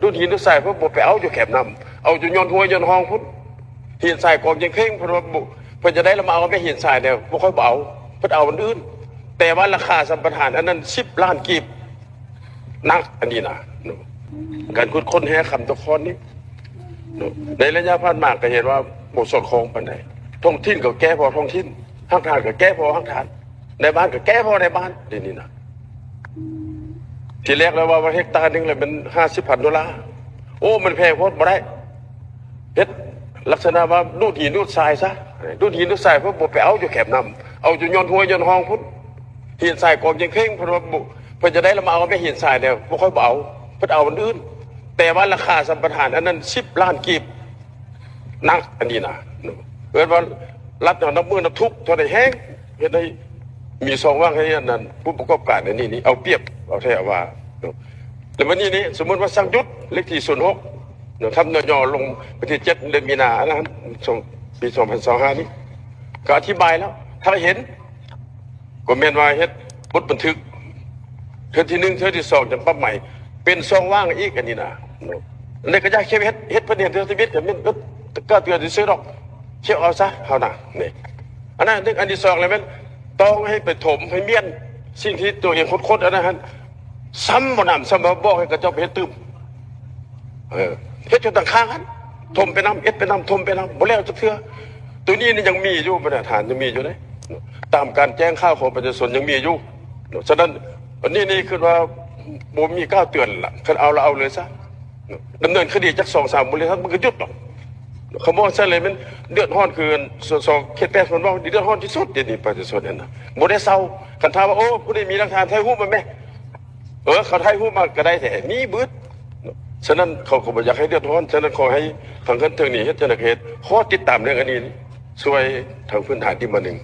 ดูหินดูทรายเพื่อไปเอาอยู่แคบน้ำเอาอยู่ยนหัวยนห้องพุ่นหินทรายกองยังเข่งเพราะว่าเพื่อจะได้ละมาเอาไปหินทรายเนี่ยพวกค่อยเอาเพื่อเอามันอื่นแต่ว่าราคาสัมปทานอันนั้น10 ล้านกีบนักอันนี้นะการคุดค้นแห่คำตะคอนนี้ในระยะผ่านมาก็เห็นว่าบทสดคงปันไหนท้องถิ่นก็แก้พอท้องถิ่นห้างทานก็แก้พอห้างทานในบ้านก็แก้พอในบ้านนี่นะทีแรกแล้วว่าเฮกตาร์นึงเลยเป็น$50,000โอ้มันแพงโคตรบ่ได้เฮ็ดลักษณะว่าดูดหินดูดทรายซะดูดหินดูดทรายเพื่อไปเอาอยู่แคบน้ำเอาอยู่ยนหัวยนห้องพุ่นหินทรายกองยังเข่งเพราะว่าเพื่อจะได้ละมาเอาไปหินทรายเนี่ยพวกค่อยเอาเพื่อเอามันอื่นแต่ว่าราคาสัมปทานอันนั้น10 ล้านกีบนักอันนี้นะเกิดว่ารัฐน้ำมือน้ำทุกเท่าไหร่แห้งเห็นได้มีซองว่างให้อันนั้นผู้ประกอบการอันนี้เอาเปรียบเอาแท้ว่าแต่วันนี้สมมติว่าสร้างยุทธเลขที่06ทำนยลงไปที่7 เดือนมีนานะปี2025นี้ก็อธิบายแล้วถ้าเห็นก็เมนว่าเฮ็ดบทบันทึกเทือที่1เทือที่2จังปั๊บใหม่เป็นซองว่างอีกอันนี้นะในกระจายเชื่อเฮ็ดประเด็นเทือชีวิตกับมันก็เตือนที่ซื้อหรอกเชื่อเอาซะเขาหนานี่อันนั้นอันที่2เลยมันต้องให้ไปถมให้เมียนสิ่งที่ตัวเองโคตรอันนั้นซ้ำบ่นำซ้ำบ่บอกให้กระจกเฮ็ดตื้มเฮ็ดจนต่างข้างกันถมไปน้ำเอ็ดไปน้ำถมไปน้ำบ่แล้วจะเทื่อตัวนี้นี่ยังมีอยู่มาตรฐานยังมีอยู่เลยตามการแจ้งข่าวของประชาชนยังมีอยู่ฉะนั้นวันนี้นี่คือว่าบ่มีก้าวเตือนล่ะคันเอาเราเอาเลยซะดำเนินคดีจัก2-3 บริษัทมันก็หยุดหรอกเขาบอกซะเลยมันเดือดร้อนคือส่วนเขต8มันว่าเดือดร้อนที่สุดเดี๋ยวนี้ประชาชนเนี่ยนะบ่ได้เศร้าคันถามว่าโอ้ผู้ใดมีหลักฐานถ่ายรูปมาไหมเขาถ่ายรูปมาก็ได้แต่มีบึดฉะนั้นเขาก็บ่อยากให้เดือดร้อนฉะนั้นขอให้ทางการเมืองนี่เฮ็ดจังได๋เฮ็ดขอติดตามเรื่องอันนี้ช่วยทางพื้นฐานที่มาหนึ่ง